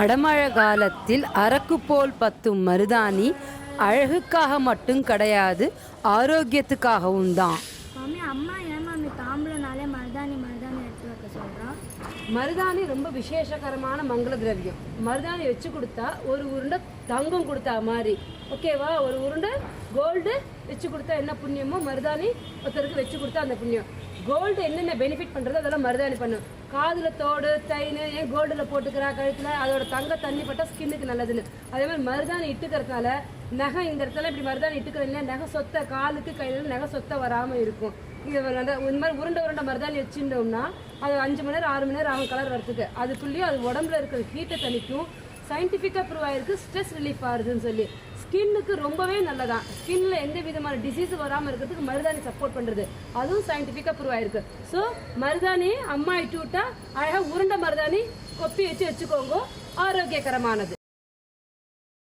அடமழை காலத்தில் அரக்கு போல் பத்தும் மருதாணி அழகுக்காக மட்டும் கிடையாது, ஆரோக்கியத்துக்காகவும் தான். மாமி, அம்மா ஏன் மாமி தாம்பூலனாலே மருதாணி மருதாணி எடுத்து வைக்க சொல்கிறா? மருதாணி ரொம்ப விசேஷகரமான மங்கள திரவியம். மருதாணி வச்சு கொடுத்தா ஒரு உருண்டை தங்கம் கொடுத்தா மாதிரி, ஓகேவா? ஒரு உருண்டை கோல்டு வச்சு கொடுத்தா என்ன புண்ணியமோ, மருதாணி ஒருத்தருக்கு வச்சு கொடுத்தா அந்த புண்ணியம். கோல்டு என்னென்ன பெனிஃபிட் பண்ணுறது அதெல்லாம் மருதாணி பண்ணும். காதில் தோடு தைன் ஏன் கோல்டில் போட்டுக்கிறா, கழுத்தில் அதோட தங்க தண்ணி பட்டால் ஸ்கின்னுக்கு நல்லதுன்னு. அதே மாதிரி மருதாணி இட்டுக்கிறதுனால நகை இந்த இடத்துல இப்படி மருதாணி இட்டுக்கிறதுல நகை சொத்தை காலுக்கு கையில் நகை சொத்தை வராமல் இருக்கும். இது இந்த மாதிரி உருண்டை மருதாணி வச்சுட்டோம்னா அது 5 மணி நேரம் 6 மணி நேரம் ஆகும் கலர் வரத்துக்கு. அதுக்குள்ளேயும் அது உடம்புல இருக்கிற ஹீட்டை தணிக்கும். சயின்டிஃபிக்காக ப்ரூவ் ஆயிருக்கு ஸ்ட்ரெஸ் ரிலீஃப் ஆகுதுன்னு சொல்லி. ஸ்கின்னுக்கு ரொம்பவே நல்லதான். ஸ்கின்ல எந்த விதமான டிசீஸ் வராமல் இருக்கிறதுக்கு மருதாணி சப்போர்ட் பண்ணுறது, அதுவும் சயின்டிஃபிக்காக ப்ரூவ் ஆயிருக்கு. ஸோ மருதாணி அம்மா இட்டு விட்டா அழகாக உருண்டை மருதாணி கொப்பி வச்சுக்கோங்க, ஆரோக்கியகரமானது.